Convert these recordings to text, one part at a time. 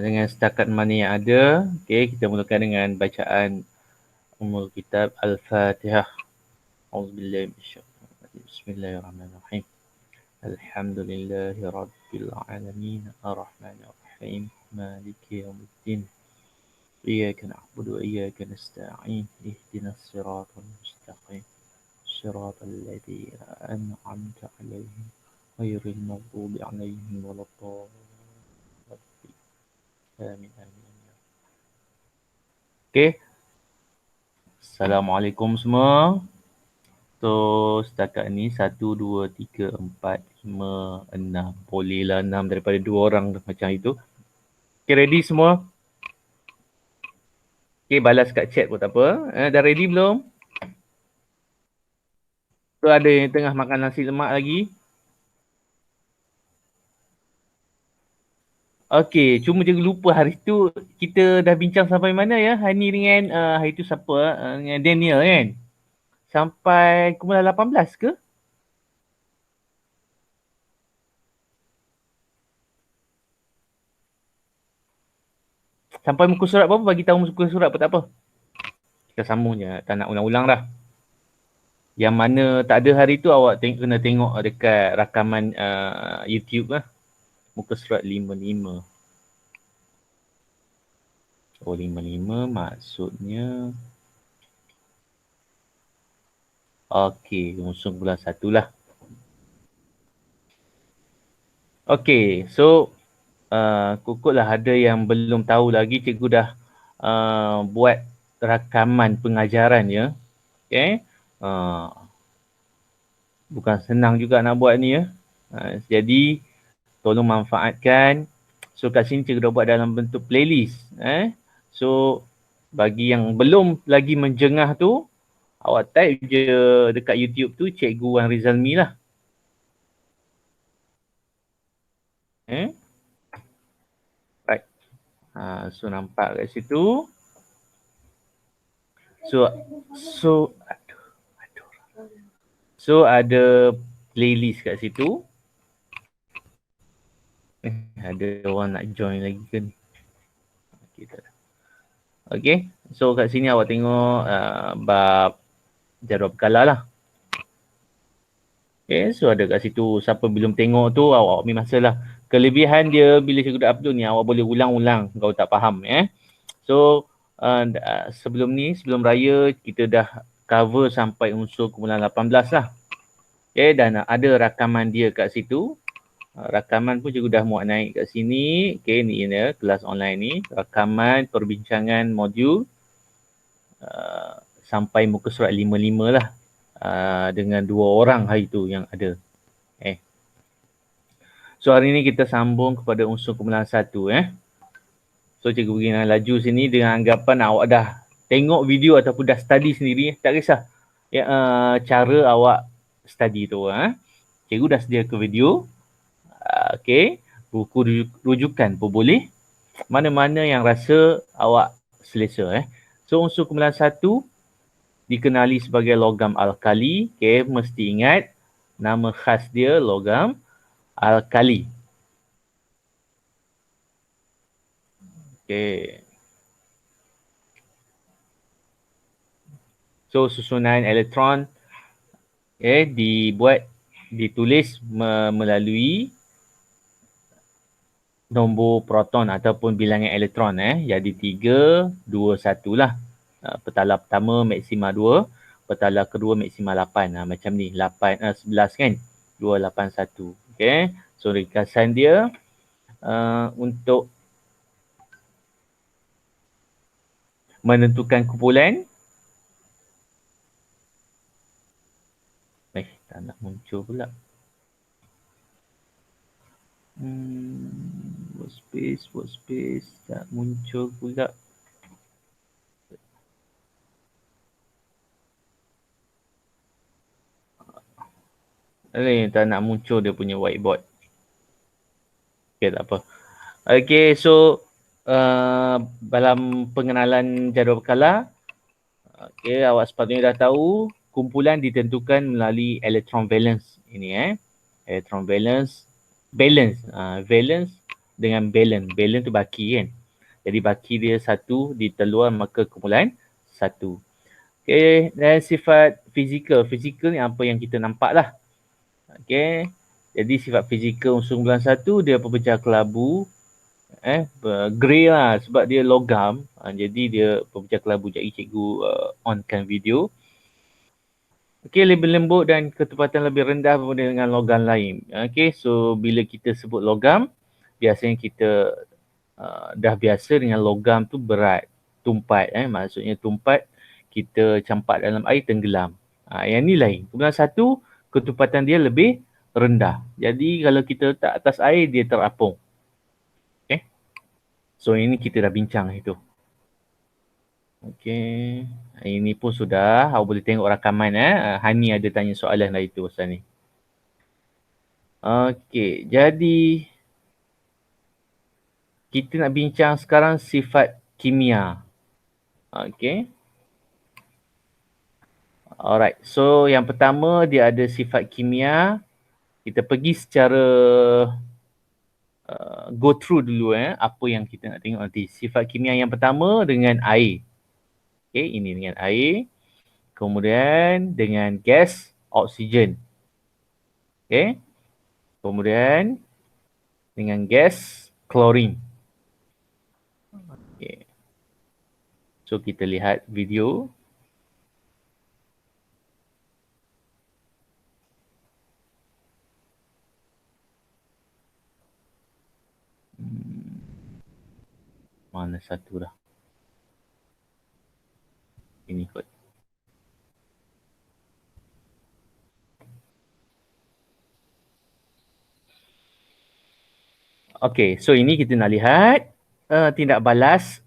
Dengan setakat mana yang ada, kita mulakan dengan bacaan Ummul Kitab Al-Fatihah. Auzubillahi minasyaitonir rajim. Bismillahirrahmanirrahim. Alhamdulillahi Rabbil Alamin. Ar-Rahmanir Rahim. Maliki Yawmiddin. Iyyaka na'budu wa iyyaka nasta'in. Ihdinas siratal mustaqim. Siratal ladzina an'amta 'alaihim ghairil maghdubi 'alaihim waladdallin. Amin amin. Okey. Assalamualaikum semua. So setakat ni 1, 2, 3, 4, 5, 6. Bolehlah 6 daripada 2 orang macam itu. Okay, ready semua? Okay, balas kat chat pun tak apa. Dah ready belum? So ada yang tengah makan nasi lemak lagi? Okay, cuma jangan lupa hari tu kita dah bincang sampai mana ya? Hari ni dengan hari tu siapa? Dengan Daniel kan? Sampai kumpulan 18 ke? Sampai muka surat berapa? Bagi tahu muka surat pun tak apa. Kita sambung je. Tak nak ulang-ulang dah. Yang mana tak ada hari tu awak kena tengok dekat rakaman YouTube lah. Muka surat 55. Oh 55 maksudnya okey, musuh bulan 1 lah. Okey, so kukutlah ada yang belum tahu lagi, cikgu dah buat rakaman pengajaran ya. Okay. Bukan senang juga nak buat ni ya. Jadi tolong manfaatkan. So kat sini cikgu dah buat dalam bentuk playlist. So bagi yang belum lagi menjengah tu, awak type je dekat YouTube tu Cikgu Wan Rizalmi lah. Right. So nampak kat situ. So ada playlist kat situ. Ada orang nak join lagi ke ni? Okay. So kat sini awak tengok bab jadual berkala lah. Okay. So ada kat situ. Siapa belum tengok tu awak ambil masa lah. Kelebihan dia bila cikgu dah upload ni awak boleh ulang-ulang kalau tak faham. So sebelum ni, sebelum raya kita dah cover sampai unsur kumpulan 18 lah. Okay, dan ada rakaman dia kat situ. Rakaman pun cikgu dah muat naik kat sini. Okay, ni ya, kelas online ni. Rakaman perbincangan modul sampai muka surat 55 lah. Dengan 2 orang hari tu yang ada. So hari ni kita sambung kepada unsur kumpulan 1. So cikgu pergi dengan laju sini dengan anggapan awak dah tengok video ataupun dah study sendiri. Tak kisah cara awak study tu. Cikgu dah sediakan video. Okay. Buku rujukan pun boleh. Mana-mana yang rasa awak selesa. So unsur kumpulan 1 dikenali sebagai logam alkali. Okay. Mesti ingat nama khas dia logam alkali. Okay. So susunan elektron ditulis melalui nombor proton ataupun bilangan elektron. Jadi 3, 2, 1 lah. Petala pertama maksima 2, petala kedua maksima 8. Macam ni, 11 kan? 2, 8, 1. Okay. So ringkasan dia untuk menentukan kumpulan. Tak nak muncul pula. Workspace tak muncul pula. Tak nak muncul dia punya whiteboard. Okay, tak apa. Okay, so dalam pengenalan jadual berkala, okay, awak sepatutnya dah tahu kumpulan ditentukan melalui electron valence ini. Electron valence, valence dengan balen. Balen tu baki kan. Jadi baki dia 1 diteluar maka kumpulan 1. Okey, dan sifat fizikal. Fizikal ni apa yang kita nampak lah. Okey. Jadi sifat fizikal unsur kumpulan 1 dia pepecah kelabu. Grey lah sebab dia logam. Jadi dia pepecah kelabu. Jadi cikgu onkan video. Okey, lebih lembut dan ketepatan lebih rendah berbanding dengan logam lain. Okey, so bila kita sebut logam, biasanya kita dah biasa dengan logam tu berat, tumpat. Maksudnya tumpat kita campak dalam air tenggelam. Yang ni lain. Kumpulan 1, ketepatan dia lebih rendah. Jadi kalau kita letak atas air, dia terapung. Okay. So ini kita dah bincang itu. Okey. Ini pun sudah. Awak boleh tengok rakaman. Hani ada tanya soalan lah itu pasal ni. Okey. Jadi kita nak bincang sekarang sifat kimia. Okey. Alright. So yang pertama dia ada sifat kimia. Kita pergi secara go through dulu apa yang kita nak tengok nanti. Sifat kimia yang pertama dengan air. Okey, ini dengan air. Kemudian dengan gas oksigen. Okey. Kemudian dengan gas klorin. Okay. So kita lihat video. Mana satu dah? Ini kot. Okay, so ini kita nak lihat tindak balas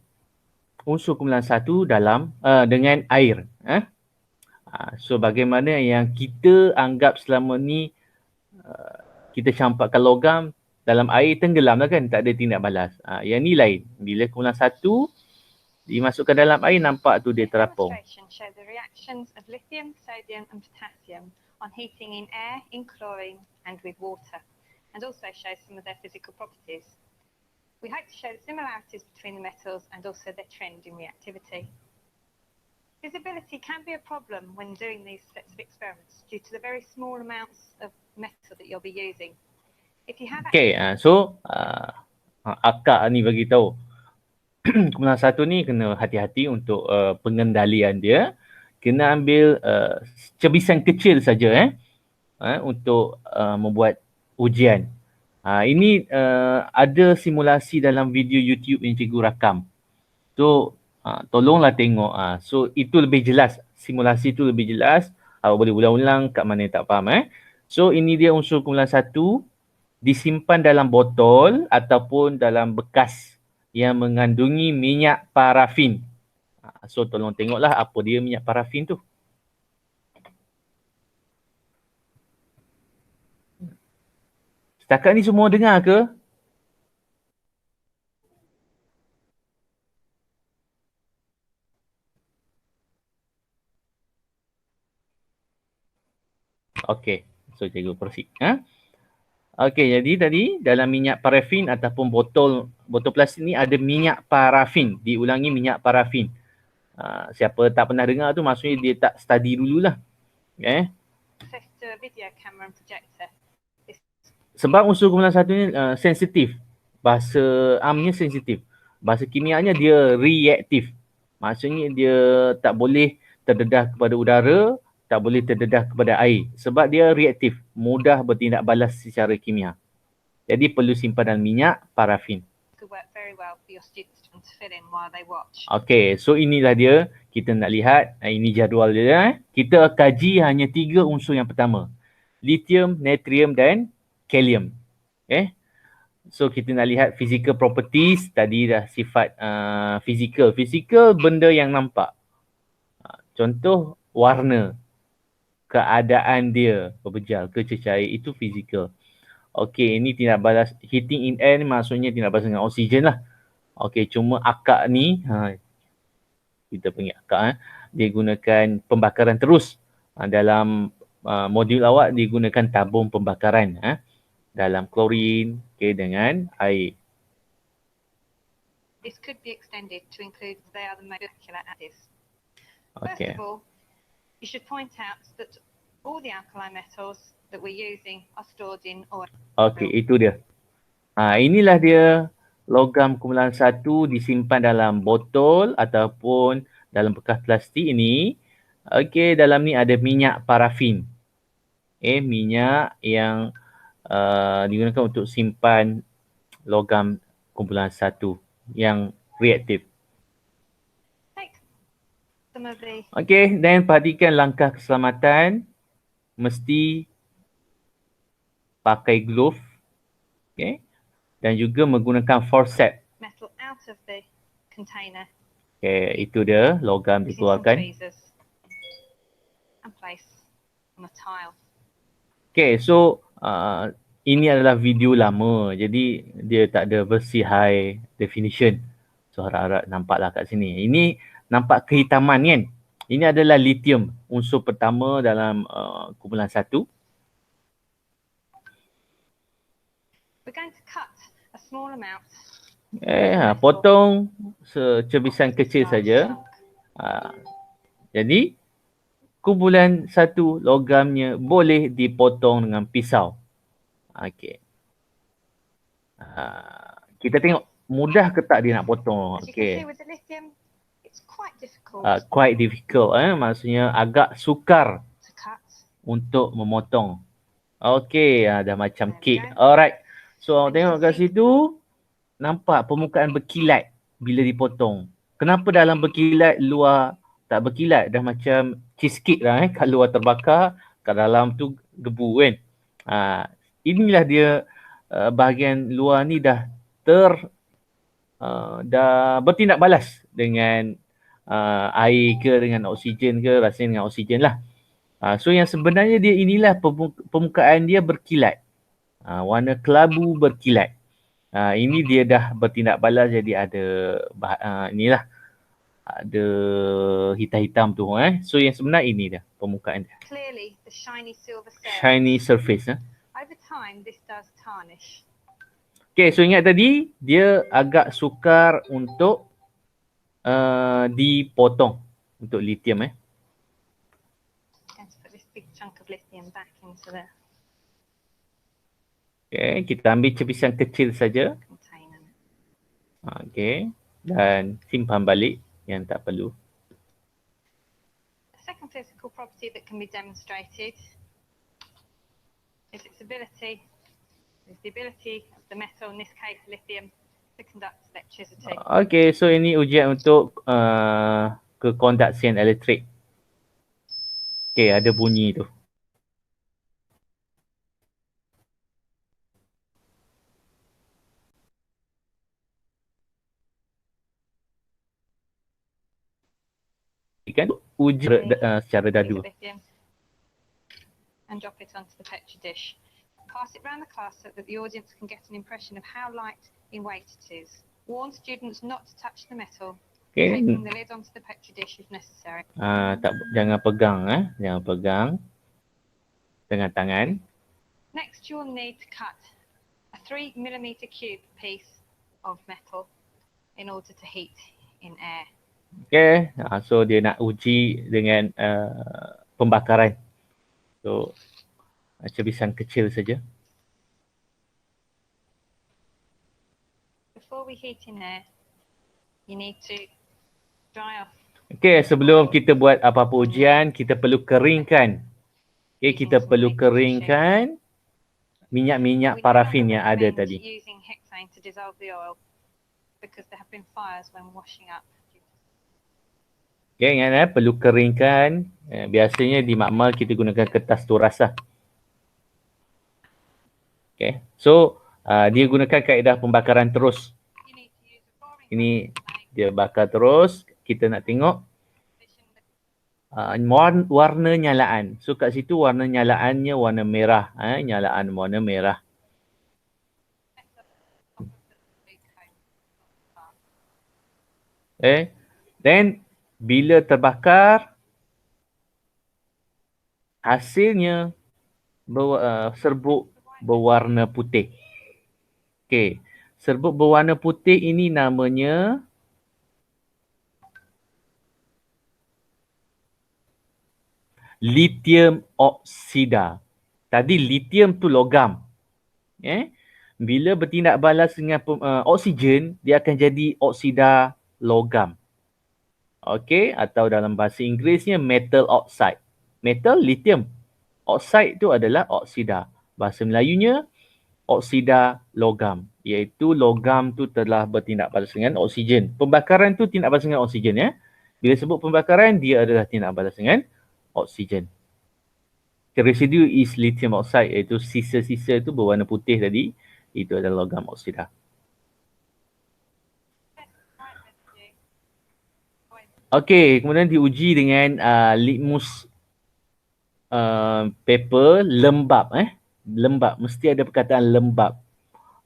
unsur kumpulan 1 dalam dengan air. So bagaimana yang kita anggap selama ni kita campakkan logam dalam air tenggelam lah kan, tak ada tindak balas. Yang ni lain. Bila kumpulan 1 dimasukkan dalam air, nampak tu dia terapung. Show the reactions of lithium, sodium and potassium on heating in air, in chlorine and with water, and also show some of their physical properties. We hope to show the similarities between the metals and also their trend in reactivity. Visibility can be a problem when doing these sets of experiments due to the very small amounts of metal that you'll be using. If you have so akak ni bagi tahu kumpulan 1 ni kena hati-hati untuk pengendalian dia. Kena ambil cebisan kecil saja untuk membuat ujian. Ini ada simulasi dalam video YouTube yang cikgu rakam. So tolonglah tengok. So itu lebih jelas. Simulasi itu lebih jelas. Awak boleh ulang-ulang kat mana yang tak faham. So ini dia unsur kumpulan 1 disimpan dalam botol ataupun dalam bekas yang mengandungi minyak parafin. So tolong tengoklah apa dia minyak parafin tu. Setakat ni semua dengar ke? Okey. So cikgu proceed. Okey, jadi tadi dalam minyak parafin ataupun botol plastik ni ada minyak parafin. Diulangi minyak parafin. Siapa tak pernah dengar tu maksudnya dia tak study dululah. Okay. Sebab unsur kumpulan 1 ni sensitif. Bahasa amnya sensitif. Bahasa kimianya dia reaktif. Maksudnya dia tak boleh terdedah kepada udara, tak boleh terdedah kepada air. Sebab dia reaktif, mudah bertindak balas secara kimia. Jadi perlu simpanan minyak parafin. Okay, so inilah dia. Kita nak lihat, ini jadual dia. Kita kaji hanya 3 unsur yang pertama. Lithium, natrium dan kalium. Okay. So kita nak lihat physical properties. Tadi dah sifat physical. Physical benda yang nampak. Contoh warna. Keadaan dia berbejal ke cecair, itu physical. Okey, ini tindak balas heating in air ni maksudnya tindak balas dengan oksigen lah. Okey, cuma akak ni kita panggil akak dia gunakan pembakaran terus. Dalam modul awak digunakan tabung pembakaran dalam klorin dengan air. this could be extended to include as they are the molecular additives. First Okay. of all, you should point out that all the alkali metals that we're using are stored in oil. Okey, itu dia. Inilah dia logam kumpulan 1 disimpan dalam botol ataupun dalam bekas plastik ini. Okey, dalam ni ada minyak parafin. Minyak yang digunakan untuk simpan logam kumpulan 1 yang reaktif. Take some of the Okey, dan perhatikan langkah keselamatan. Mesti pakai glove. Okey. Dan juga menggunakan forceps. metal out of the container Okey, itu dia logam using some dikeluarkan. tweezers and place on a tile. Okay, so ini adalah video lama. Jadi dia tak ada versi high definition. So harap-harap nampaklah kat sini. Ini nampak kehitaman kan? Ini adalah lithium, unsur pertama dalam kumpulan 1. We're going to cut a small amount. Potong secebisan kecil saja. Jadi kumpulan 1 logamnya boleh dipotong dengan pisau. Okey. Kita tengok mudah ke tak dia nak potong. As you can Okey. see with the lithium, it's quite difficult Quite difficult. Maksudnya agak sukar to cut. untuk memotong. Okey, dah macam kek. Alright. So tengok kat situ nampak permukaan berkilat bila dipotong. Kenapa dalam berkilat, luar tak berkilat? Dah macam cheesecake lah kat luar terbakar, kat dalam tu gebu kan. Inilah dia bahagian luar ni dah dah bertindak balas dengan air ke, dengan oksigen ke, rasanya dengan oksigen lah. So yang sebenarnya dia inilah permukaan dia berkilat. Warna kelabu berkilat. Ini dia dah bertindak balas, jadi ada inilah ada hitam-hitam tu. So yang sebenar ini dah permukaan dia. Clearly, the shiny silver surface. Shiny surface. Over time, this does tarnish. Okay, so ingat tadi dia agak sukar untuk dipotong untuk lithium. I'm going to put this big chunk of lithium back into the Okay, kita ambil cebisan kecil saja. container. Okay, dan simpan balik yang tak perlu. The second physical property that can be demonstrated is its ability, is the ability of the metal, in this case lithium, to conduct electricity. Okay, so ini ujian untuk kekonduksian elektrik. Okay, ada bunyi tu. Kan uji secara dadu. Lithium and drop it onto the petri dish. Pass it round the class so that the audience can get an impression of how light in weight it is. Warn students not to touch the metal. Okay. Taking the lid onto the petri dish if necessary. Jangan pegang jangan pegang dengan tangan. Next, you'll need to cut a 3mm cube piece of metal in order to heat in air. Okay, so dia nak uji dengan pembakaran. So cebisan kecil saja. Before we heat in air, you need to dry off. Okay, sebelum kita buat apa-apa ujian, kita perlu keringkan. Okay, kita perlu keringkan minyak-minyak parafin yang ada tadi. Using hexane to dissolve the oil because there have been fires when washing up. Okay, ingat perlu keringkan. Biasanya di makmal kita gunakan kertas turas lah. Okay, so dia gunakan kaedah pembakaran terus. Ini dia bakar terus. Kita nak tengok warna nyalaan. So kat situ warna nyalaannya warna merah. Nyalaan warna merah. Then bila terbakar, hasilnya serbuk berwarna putih. Okay. Serbuk berwarna putih ini namanya lithium oksida. Tadi lithium tu logam. Bila bertindak balas dengan oksigen, dia akan jadi oksida logam. Okey, atau dalam bahasa Inggerisnya metal oxide. Metal lithium. Oxide tu adalah oksida. Bahasa Melayunya oksida logam. Iaitu logam tu telah bertindak balas dengan oksigen. Pembakaran tu tindak balas dengan oksigen ya. Bila sebut pembakaran, dia adalah tindak balas dengan oksigen. Residu is lithium oxide, iaitu sisa-sisa tu berwarna putih tadi. Itu adalah logam oksida. Okey, kemudian diuji dengan litmus paper lembab. Lembab, mesti ada perkataan lembab.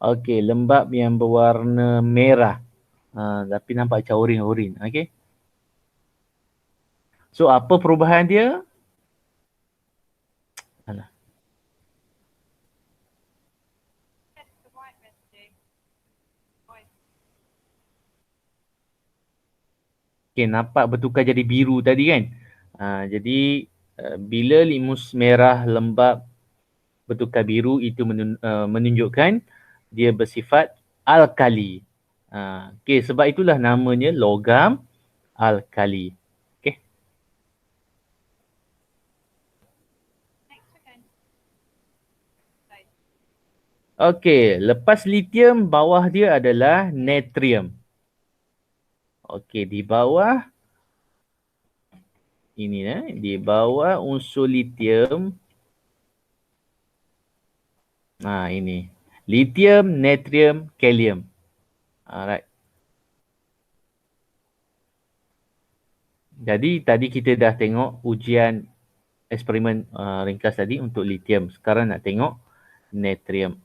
Okey, lembab yang berwarna merah. Tapi nampak macam oren-oren. Okey. So, apa perubahan dia? Alah. Okey, nampak bertukar jadi biru tadi kan? Jadi, bila litmus merah lembab bertukar biru, itu menunjukkan dia bersifat alkali. Okey, sebab itulah namanya logam alkali. Okey. Okey, lepas lithium, bawah dia adalah natrium. Okey, di bawah ini di bawah unsur lithium. Ini. Lithium, natrium, kalium. Alright. Jadi tadi kita dah tengok ujian eksperimen ringkas tadi untuk lithium. Sekarang nak tengok natrium.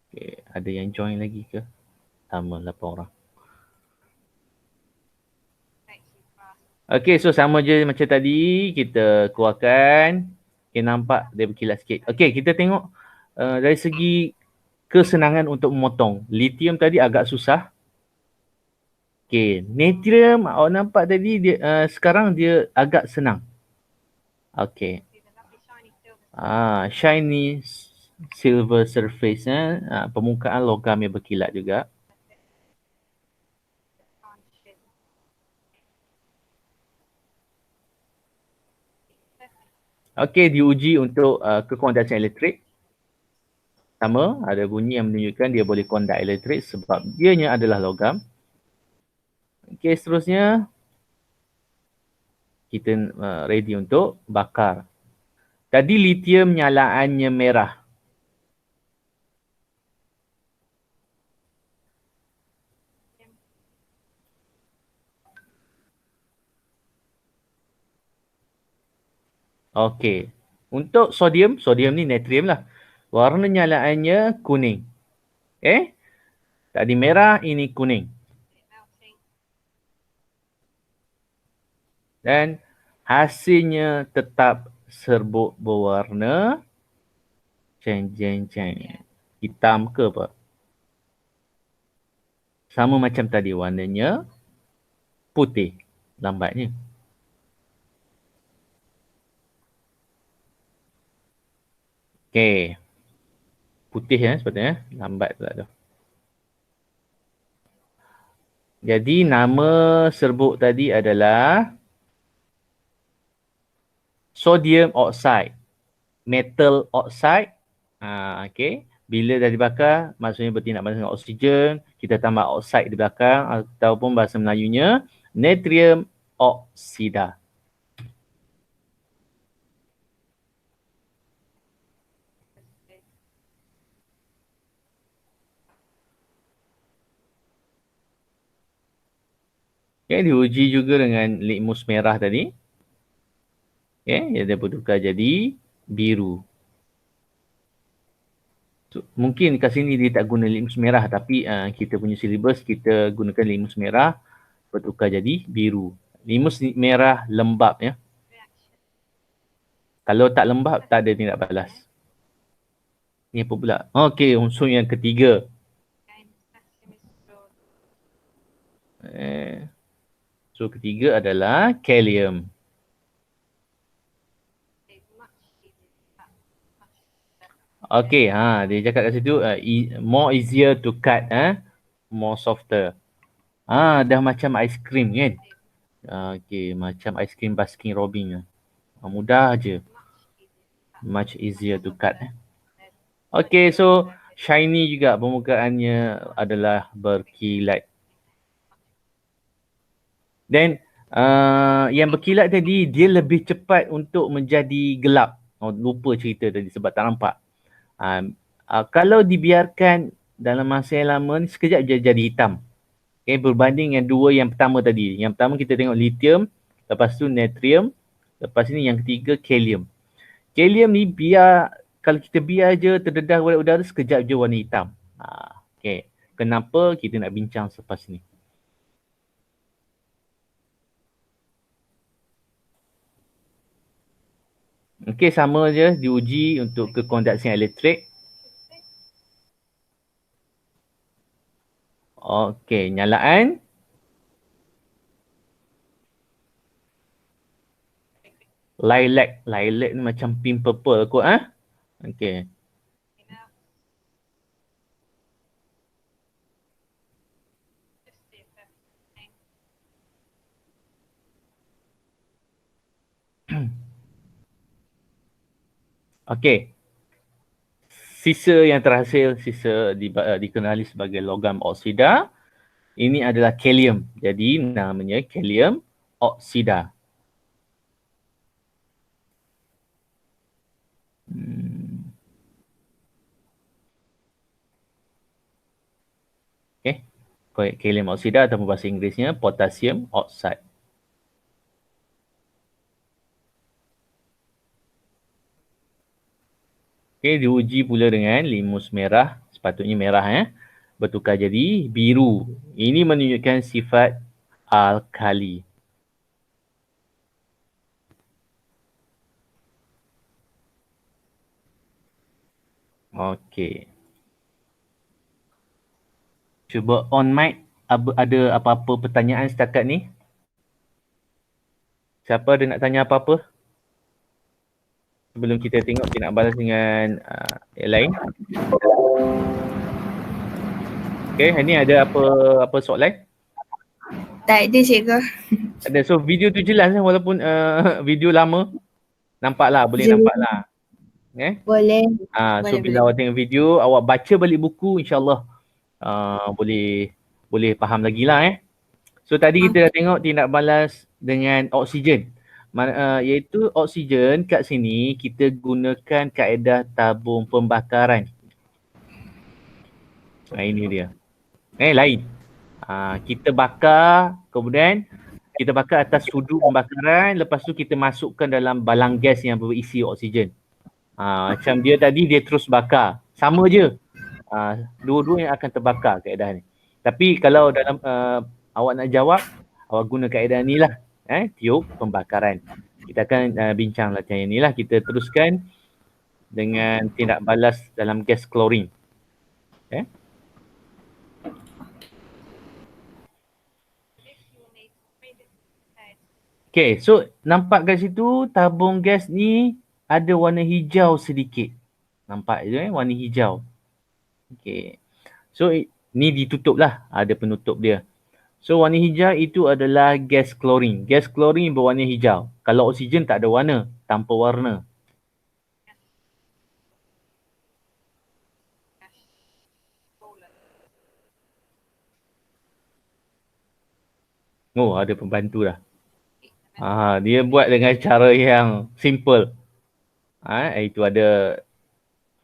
Okay, ada yang join lagi ke? Sama 8 orang. Okay, so sama je macam tadi. Kita keluarkan. Okay, nampak dia berkilat sikit. Okay, kita tengok dari segi kesenangan untuk memotong. Lithium tadi agak susah. Okay, natrium awak nampak tadi dia sekarang dia agak senang. Okay. Shiny silver surface. Permukaan logam yang berkilat juga. Okey, diuji untuk kekondasan elektrik. Sama, ada bunyi yang menunjukkan dia boleh kondak elektrik sebab dianya adalah logam. Okey, seterusnya kita ready untuk bakar. Tadi lithium nyalaannya merah. Okey. Untuk sodium ni natrium lah. Warna nyalaannya kuning. Tadi merah, ini kuning. Dan hasilnya tetap serbuk berwarna hitam ke apa? Sama macam tadi, warnanya putih lambatnya. Okey. Putih sepatutnya. Lambat pula tu. Jadi nama serbuk tadi adalah sodium oxide. Metal oxide. Okey. Bila dah dibakar, maksudnya bertindak balas dengan oksigen. Kita tambah oxide di belakang ataupun bahasa Melayunya natrium oksida. Okay, diuji juga dengan litmus merah tadi. Okay, dia bertukar jadi biru. So, mungkin kat sini dia tak guna litmus merah tapi kita punya silibus kita gunakan litmus merah bertukar jadi biru. Litmus merah lembab ya. Kalau tak lembab tak ada tindak balas. Ni apa pula? Okey, unsur yang ketiga. Again, potassium is stored. Unsur ketiga adalah kalium. It's much easier to cut. Much better. Okey, dia cakap kat situ more easier to cut, more softer. Dah macam aiskrim kan? Okey, macam aiskrim Baskin Robbins. Mudah je. Much easier to cut. Okey, so shiny juga, permukaannya adalah berkilat. Dan yang berkilat tadi, dia lebih cepat untuk menjadi gelap. Lupa cerita tadi sebab tak nampak. Kalau dibiarkan dalam masa yang lama ni, sekejap je jadi hitam. Okay, berbanding yang dua yang pertama tadi. Yang pertama kita tengok lithium, lepas tu natrium, lepas ni yang ketiga kalium. Kalium ni kalau kita biar je terdedah kepada udara, sekejap je warna hitam. Okay. Kenapa kita nak bincang selepas ni? Okay, sama je diuji untuk kekondaksian elektrik. Okay, nyalaan. Lilac. Lilac ni macam pink purple kot, Okay. Okay. Sisa yang terhasil, dikenali sebagai logam oksida. Ini adalah kalium. Jadi namanya kalium oksida. Okay. Kalium oksida ataupun bahasa Inggerisnya potassium oxide. Okay, diuji pula dengan limus merah. Sepatutnya merah, bertukar jadi biru. Ini menunjukkan sifat alkali. Okey. Cuba on mic. Ada apa-apa pertanyaan setakat ni? Siapa ada nak tanya apa-apa? Sebelum kita tengok kita nak balas dengan yang lain. Okay, ni ada apa soalan? Tak ada, cikgu. Ada. So video tu jelas walaupun video lama. Nampaklah, boleh nampaklah. Boleh. So bila awak tengok video, awak baca balik buku, insyaAllah boleh faham lagi lah. So tadi kita dah tengok tindak balas dengan oksigen. Iaitu oksigen kat sini kita gunakan kaedah tabung pembakaran. Ini dia. Lain. Kita bakar, kemudian kita bakar atas sudu pembakaran, lepas tu kita masukkan dalam balang gas yang berisi oksigen. Macam dia tadi, dia terus bakar. Sama je. Dua-dua yang akan terbakar kaedah ni. Tapi kalau dalam awak nak jawab, awak guna kaedah ni lah. Tiup pembakaran. Kita akan bincang latihan ni lah. Kita teruskan dengan tindak balas dalam gas klorin. Okay, so nampak kat situ tabung gas ni ada warna hijau sedikit. Nampak je warna hijau. Okay. So ni ditutup lah. Ada penutup dia. So warna hijau itu adalah gas klorin. Gas klorin berwarna hijau. Kalau oksigen tak ada warna. Tanpa warna. Oh, ada pembantu dah. Dia buat dengan cara yang simple. Itu ada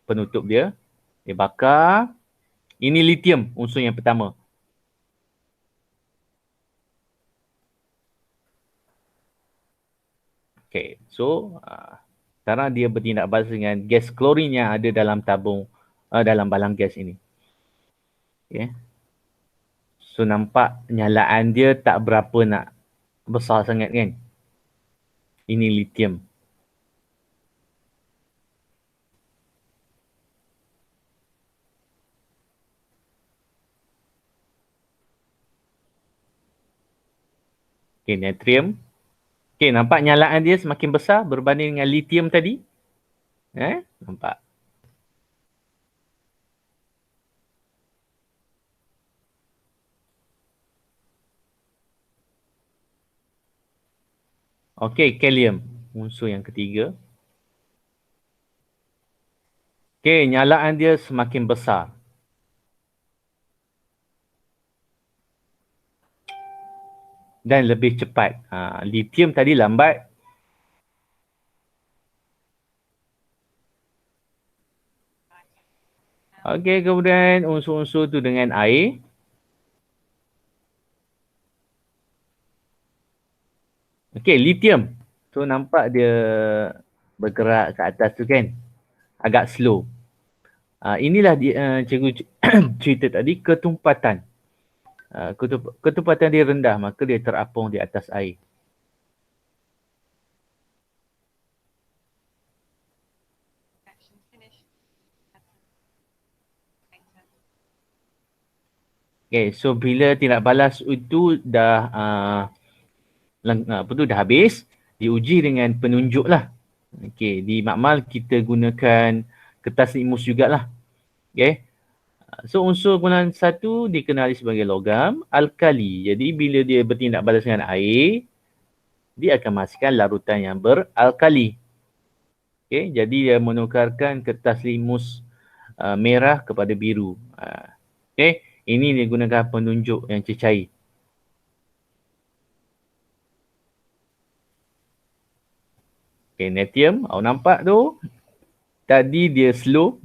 penutup dia. Dia bakar. Ini lithium, unsur yang pertama. Okay, so sekarang dia bertindak balas dengan gas klorin yang ada dalam tabung, dalam balang gas ini. Okay. So nampak nyalaan dia tak berapa nak besar sangat kan. Ini lithium. Okay, natrium. Okay, nampak nyalaan dia semakin besar berbanding dengan lithium tadi? Nampak? Okay, kalium. Unsur yang ketiga. Okay, nyalaan dia semakin besar. Dan lebih cepat. Lithium tadi lambat. Okey, kemudian unsur-unsur tu dengan air. Okey, lithium. So nampak dia bergerak ke atas tu kan. Agak slow. Inilah cikgu cerita tadi, ketumpatan. Ketumpatan dia rendah, maka dia terapung di atas air. Action finished. Okay, so bila tindak balas itu dah dah habis, diuji dengan penunjuk lah. Okay, di makmal kita gunakan kertas limus jugalah. Okay. So unsur golongan 1 dikenali sebagai logam alkali. Jadi bila dia bertindak balas dengan air, dia akan menghasilkan larutan yang beralkali. Okay, jadi dia menukarkan kertas limus merah kepada biru. Okay, ini dia gunakan penunjuk yang cecair. Okay, natrium, awak nampak tu. Tadi dia slow.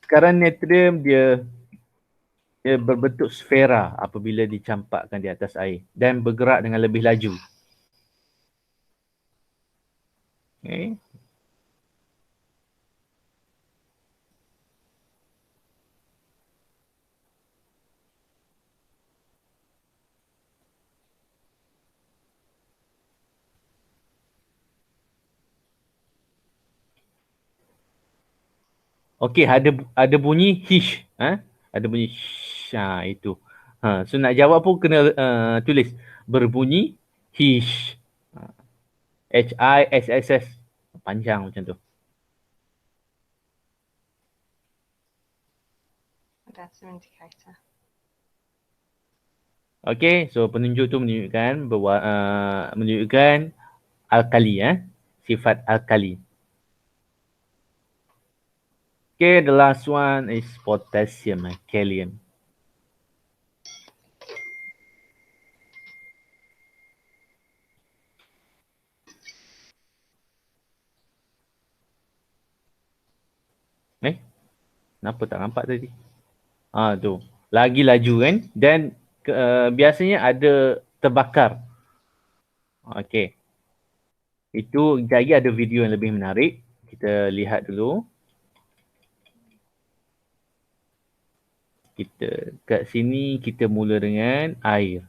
Sekarang natrium dia berbentuk sfera apabila dicampakkan di atas air dan bergerak dengan lebih laju. Okay. Okey, ada bunyi hish. Ada bunyi hish. Itu. So nak jawab pun kena tulis. Berbunyi hish. H-I-S-S-S. Panjang macam tu. That's an indicator. Okey, so penunjuk tu menunjukkan menunjukkan alkali, sifat alkali. Okay, the last one is potassium, kalium. Kenapa tak nampak tadi? Tu. Lagi laju kan? Dan biasanya ada terbakar. Okey. Itu lagi ada video yang lebih menarik. Kita lihat dulu. Kat sini kita mula dengan air.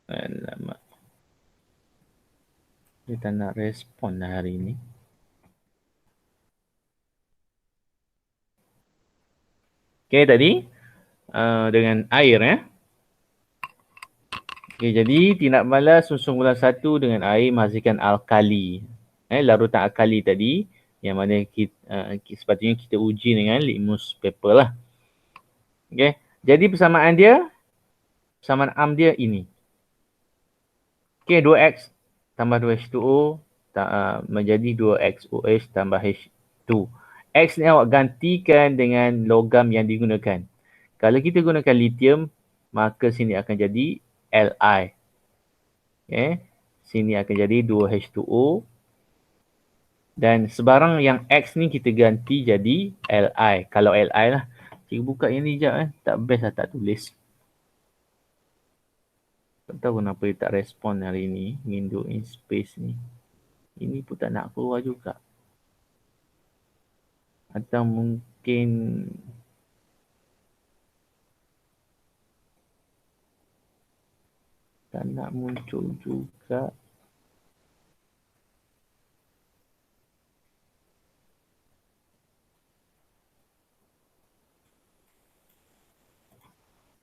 Alamak. Dia tak nak respon lah hari ni. Okay, tadi dengan air Okay, jadi tindak balas susun golongan 1 dengan air menghasilkan alkali. Larutan alkali tadi yang mana sepatutnya kita uji dengan litmus paper lah. Okay, jadi persamaan am dia ini. Okay, 2X tambah 2H2O menjadi 2XOH tambah H2. X ni awak gantikan dengan logam yang digunakan. Kalau kita gunakan lithium, maka sini akan jadi Li. Okay. Sini akan jadi 2H2O. Dan sebarang yang X ni kita ganti jadi Li. Kalau Li lah. Cikgu buka yang ni sekejap. Tak best lah tak tulis. Tak tahu kenapa dia tak respon hari ni. Window in space ni. Ini pun tak nak keluar juga. Atau mungkin tak nak muncul juga.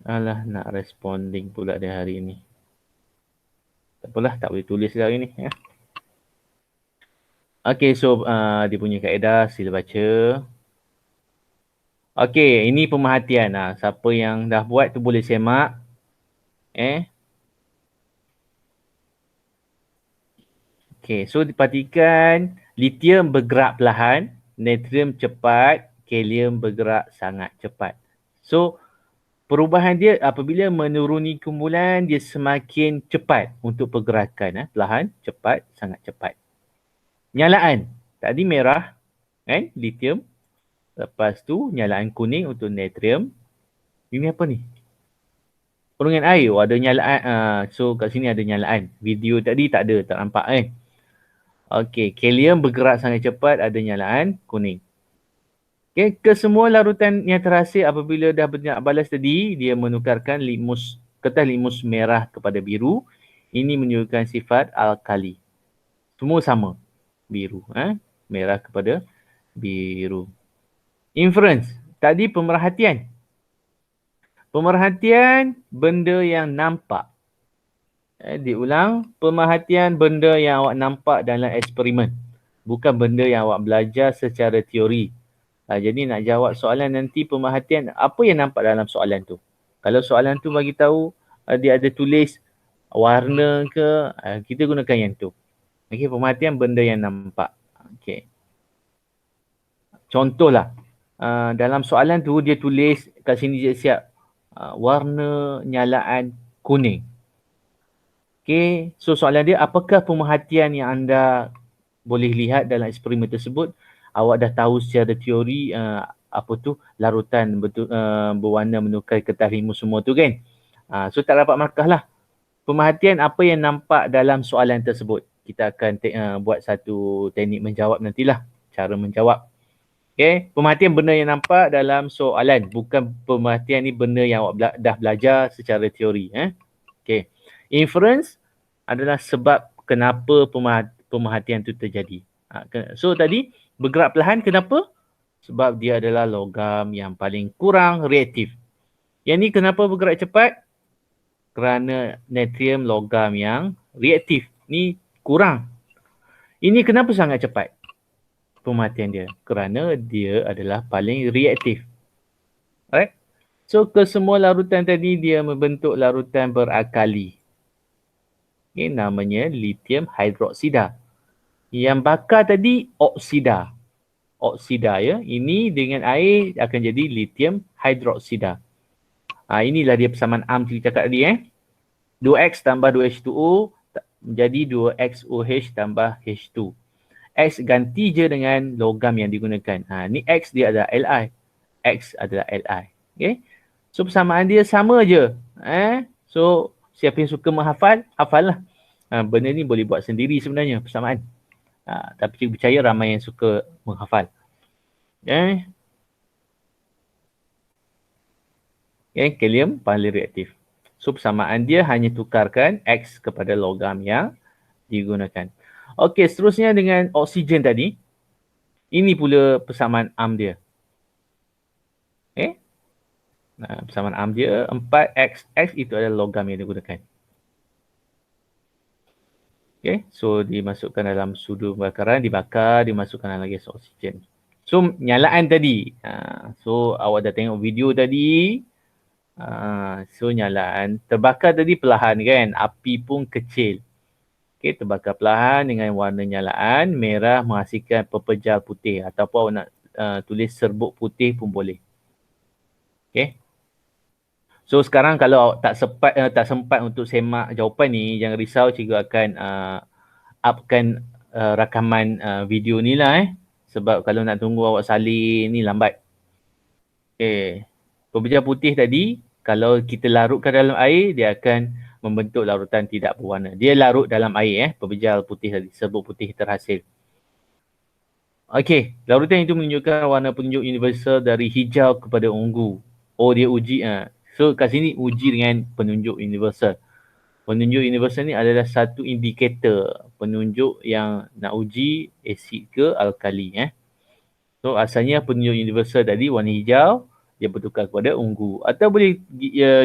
Alah, nak responding pula dia hari ni. Tak apalah, tak boleh tulis hari ni. Ya. Okay, so dia punya kaedah, sila baca. Okay, ini pemerhatian. Siapa yang dah buat tu boleh semak. Okay, so diperhatikan lithium bergerak perlahan, natrium cepat, kalium bergerak sangat cepat. So, perubahan dia apabila menuruni kumpulan, dia semakin cepat untuk pergerakan. Perlahan, cepat, sangat cepat. Nyalaan. Tadi merah, kan? Lithium. Lepas tu, nyalaan kuning untuk natrium. Ini apa ni? Perundingan air. Oh, ada nyalaan. So, kat sini ada nyalaan. Video tadi tak ada, tak nampak kan? Okey, kalium bergerak sangat cepat, ada nyalaan kuning. Okey, kesemua larutan yang terhasil apabila dah bertindak balas tadi, dia menukarkan kertas limus merah kepada biru. Ini menunjukkan sifat alkali. Semua sama. Biru. Merah kepada biru. Inference. Tadi pemerhatian. Pemerhatian benda yang nampak. Diulang, pemerhatian benda yang awak nampak dalam eksperimen. Bukan benda yang awak belajar secara teori. Jadi nak jawab soalan nanti, pemerhatian apa yang nampak dalam soalan tu. Kalau soalan tu bagi tahu dia ada tulis warna ke, kita gunakan yang tu. Okey, pemerhatian benda yang nampak. Okey. Contohlah, dalam soalan tu dia tulis kat sini dia siap warna nyalaan kuning. Okay, so soalan dia, apakah pemerhatian yang anda boleh lihat dalam eksperimen tersebut? Awak dah tahu secara teori apa tu larutan berwarna menukar kertas limus semua tu kan? So tak dapat markah lah. Pemerhatian apa yang nampak dalam soalan tersebut? Kita akan buat satu teknik menjawab nantilah. Cara menjawab. Okay, pemerhatian benda yang nampak dalam soalan. Bukan pemerhatian ni benda yang awak dah belajar secara teori. Okay. Inference adalah sebab kenapa pemerhatian itu terjadi. So tadi bergerak perlahan kenapa? Sebab dia adalah logam yang paling kurang reaktif. Yang ni kenapa bergerak cepat? Kerana natrium logam yang reaktif. Ni kurang. Ini kenapa sangat cepat? Pemerhatian dia. Kerana dia adalah paling reaktif. Alright? So kesemua larutan tadi dia membentuk larutan berakali. Ini namanya lithium hidroksida. Yang bakar tadi oksida. Oksida ya. Ini dengan air akan jadi lithium hidroksida. Inilah dia persamaan AMP kita cakap tadi 2X tambah 2H2O menjadi 2XOH tambah H2. X ganti je dengan logam yang digunakan. Ni X dia adalah Li. X adalah Li. Okay. So persamaan dia sama je. So siapa yang suka menghafal, hafal lah. Benda ni boleh buat sendiri sebenarnya persamaan. Tapi cikgu percaya ramai yang suka menghafal. Okay, kalium paling reaktif. So persamaan dia hanya tukarkan X kepada logam yang digunakan. Okey, seterusnya dengan oksigen tadi. Ini pula persamaan AMP dia. Persamaan AMP dia 4X. X itu adalah logam yang digunakan. Okay, so dimasukkan dalam sudu pembakaran, dibakar, dimasukkan dalam gas oksigen. So nyalaan tadi. So awak dah tengok video tadi. So nyalaan. Terbakar tadi perlahan kan. Api pun kecil. Okay, terbakar perlahan dengan warna nyalaan. Merah menghasilkan pepejal putih. Ataupun awak nak tulis serbuk putih pun boleh. Okay. So sekarang kalau tak sempat untuk semak jawapan ni, jangan risau, cikgu akan upkan rakaman video ni lah sebab kalau nak tunggu awak salin ni lambat. Okay. Pepejal putih tadi kalau kita larutkan dalam air, dia akan membentuk larutan tidak berwarna. Dia larut dalam air pepejal putih tadi, serbuk putih terhasil. Okey, larutan itu menunjukkan warna penunjuk universal dari hijau kepada ungu. Oh, dia uji so kat sini uji dengan penunjuk universal. Penunjuk universal ni adalah satu indikator penunjuk yang nak uji asid ke alkali. So asalnya penunjuk universal tadi warna hijau, dia bertukar kepada ungu. Atau boleh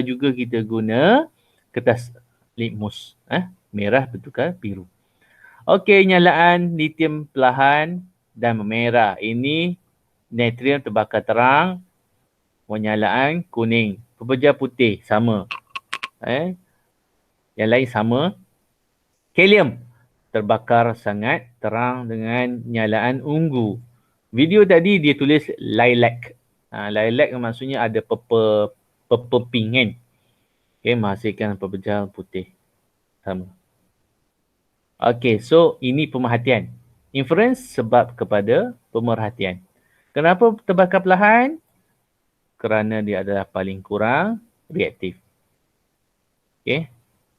juga kita guna kertas litmus. Merah bertukar biru. Okey, nyalaan litium perlahan dan memerah. Ini natrium terbakar terang, penyalaan kuning. Pepejal putih sama. Yang lain sama. Kalium terbakar sangat terang dengan nyalaan ungu. Video tadi dia tulis lilac. Lilac maksudnya ada purple pink kan. Okay, menghasilkan pepejal putih. Sama. Okay, so ini pemerhatian. Inference sebab kepada pemerhatian. Kenapa terbakar perlahan? Kerana dia adalah paling kurang reaktif. Okay.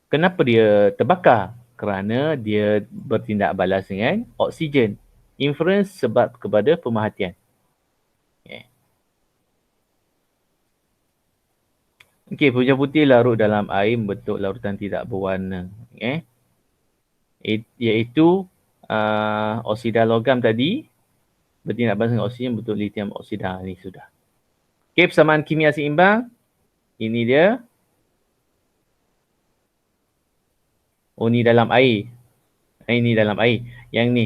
Kenapa dia terbakar? Kerana dia bertindak balas dengan oksigen. Inference sebab kepada pemerhatian. Okey, pepejal putih larut dalam air membentuk larutan tidak berwarna. Iaitu oksida logam tadi bertindak balas dengan oksigen bentuk litium oksida. Ini sudah. Okey, persamaan kimia seimbang. Ini dia. Oh, ni dalam air. Ini dalam air. Yang ni.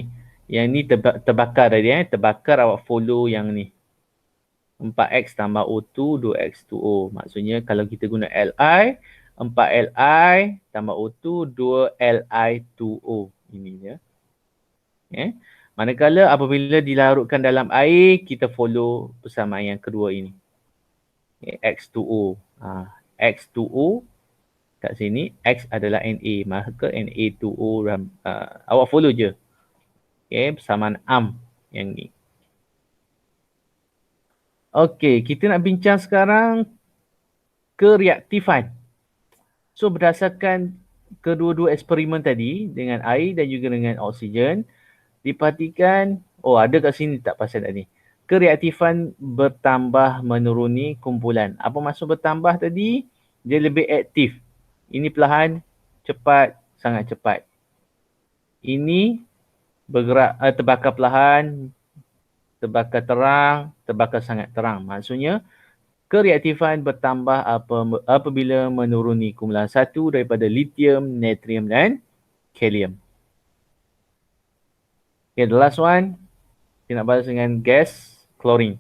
Yang ni terbakar tadi. Terbakar, awak follow yang ni. 4X tambah O2, 2X2O. Maksudnya kalau kita guna Li, 4Li tambah O2, 2Li2O. Ini dia. Manakala apabila dilarutkan dalam air, kita follow persamaan yang kedua ini. X2O. X2O kat sini, X adalah Na. Maka Na2O, awak follow je. Persamaan AM yang ni. Okey, kita nak bincang sekarang kereaktifan. So berdasarkan kedua-dua eksperimen tadi dengan air dan juga dengan oksigen, diperhatikan, ada kat sini tak pasal tadi. Kereaktifan bertambah menuruni kumpulan. Apa maksud bertambah tadi? Dia lebih aktif. Ini perlahan, cepat, sangat cepat. Ini bergerak, terbakar perlahan, terbakar terang, terbakar sangat terang. Maksudnya, kereaktifan bertambah apabila menuruni kumpulan satu daripada litium, natrium dan kalium. Okay, the last one, kita nak balas dengan gas klorin.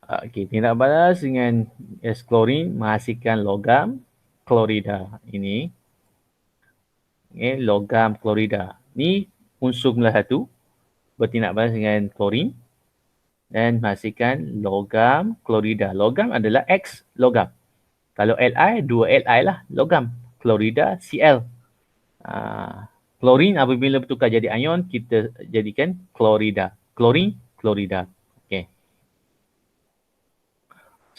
Okay, kita nak balas dengan gas klorin menghasilkan logam klorida. Ini. Logam klorida. Ni unsur kumpulan satu bertindak balas dengan klorin dan menghasilkan logam klorida. Logam adalah X logam. Kalau Li, 2Li lah logam. Klorida Cl. Klorin apabila bertukar jadi ion, kita jadikan klorida. Klorin, klorida. Okay.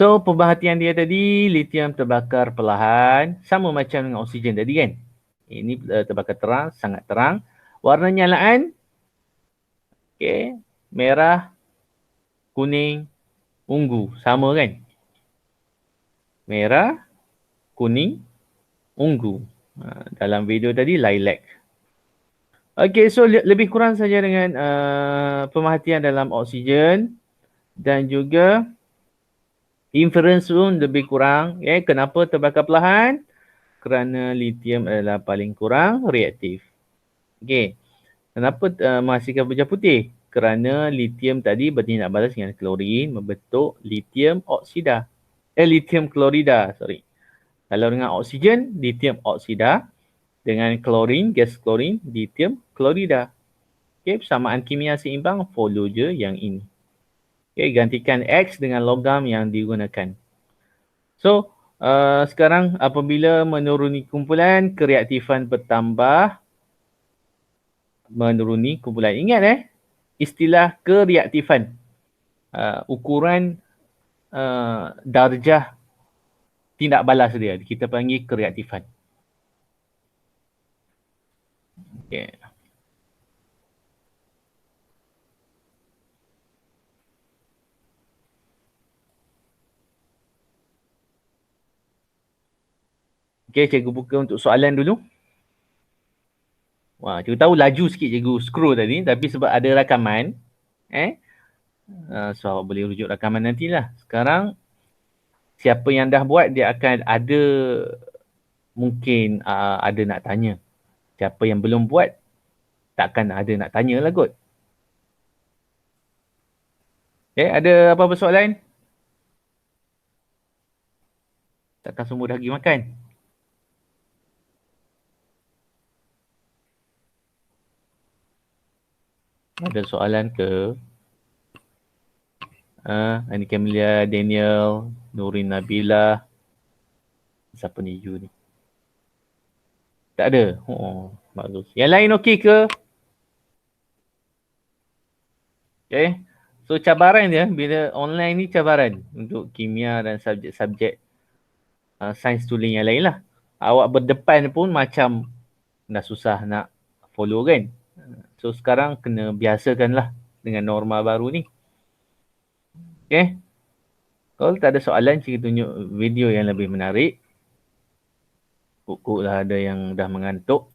So, pemerhatian dia tadi, litium terbakar perlahan. Sama macam dengan oksigen tadi kan. Ini terbakar terang, sangat terang. Warna nyalaan, merah, kuning, ungu. Sama kan? Merah, kuning, ungu. Dalam video tadi, lilac. Okay, so lebih kurang saja dengan pemerhatian dalam oksigen. Dan juga inference pun lebih kurang. Kenapa terbakar perlahan? Kerana litium adalah paling kurang reaktif. Okey. Kenapa menghasilkan pepejal putih? Kerana litium tadi bertindak balas dengan klorin membentuk litium oksida. Litium klorida, sorry. Kalau dengan oksigen, litium oksida. Dengan klorin, gas klorin, litium klorida. Okey, persamaan kimia seimbang, follow je yang ini. Okey, gantikan X dengan logam yang digunakan. So, sekarang apabila menuruni kumpulan, kereaktifan bertambah menuruni kumpulan. Ingat istilah kereaktifan. Ukuran darjah tindak balas dia. Kita panggil kereaktifan. Okay. Okay, cikgu buka untuk soalan dulu. Wah, cikgu tahu laju sikit cikgu scroll tadi, tapi sebab ada rakaman, So awak boleh rujuk rakaman nantilah. Sekarang siapa yang dah buat dia akan ada mungkin ada nak tanya. Siapa yang belum buat takkan ada nak tanya lah kot. Ada apa-apa soalan? Takkan semua dah pergi makan? Ada soalan ke? Ani Camelia, Daniel, Nurin Nabila. Siapa ni you ni? Tak ada? Oh, bagus. Yang lain okey ke? Okay. So cabaran dia bila online ni cabaran untuk kimia dan subjek-subjek sains tulen yang lain lah. Awak berdepan pun macam dah susah nak follow kan. So sekarang kena biasakan lah dengan norma baru ni. Okay. Kalau tak ada soalan, cikgu tunjuk video yang lebih menarik. Kuk-kuk lah ada yang dah mengantuk.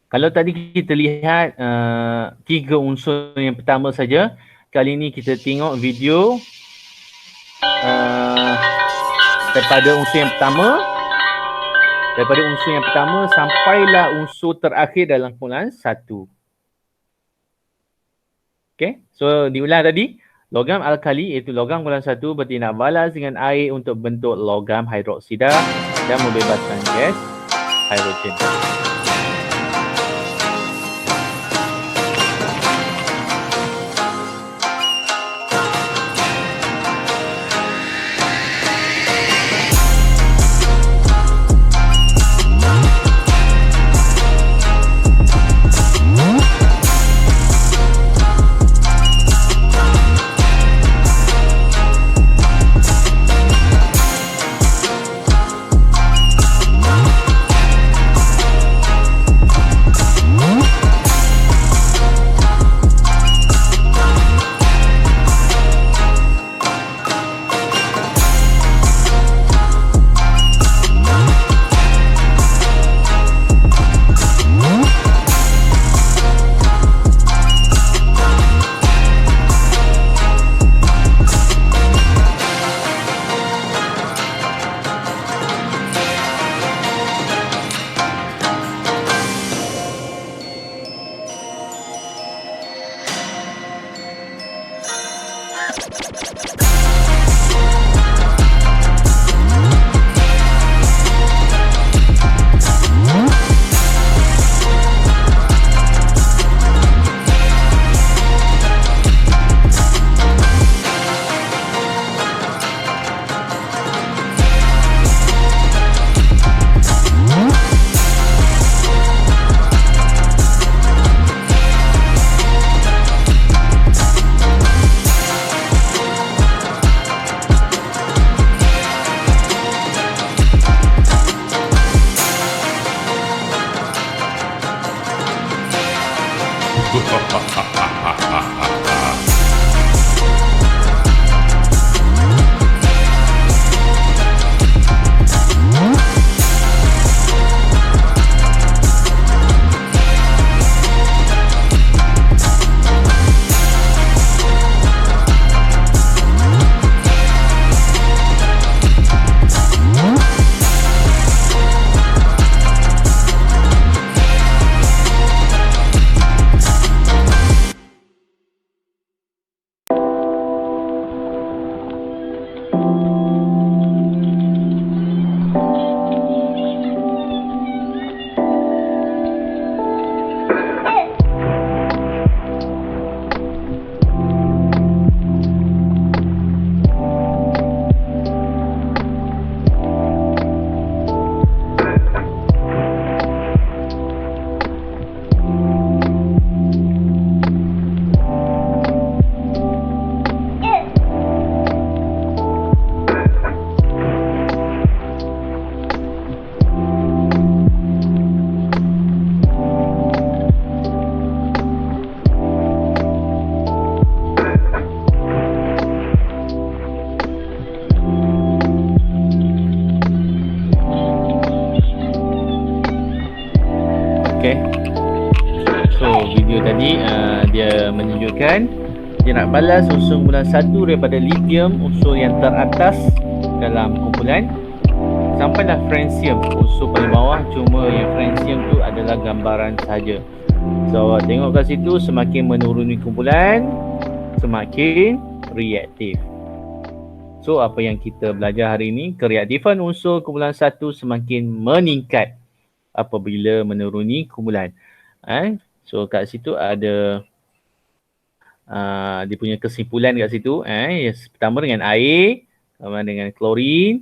Kalau tadi kita lihat 3 unsur yang pertama saja, kali ini kita tengok video daripada unsur yang pertama sampailah unsur terakhir dalam kumpulan 1. Okay, so diulang tadi. Logam alkali iaitu logam kumpulan 1 bertindak balas dengan air untuk bentuk logam hidroksida dan membebaskan gas hidrogen. menunjukkan dia nak balas unsur kumpulan 1 daripada lithium, unsur yang teratas dalam kumpulan, sampailah francium, unsur paling bawah, cuma yang francium tu adalah gambaran saja. So awak tengok kat situ, semakin menuruni kumpulan, semakin reaktif. So apa yang kita belajar hari ini, kereaktifan unsur kumpulan 1 semakin meningkat apabila menuruni kumpulan. So kat situ ada dia punya kesimpulan kat situ. Pertama dengan air, kemudian dengan klorin,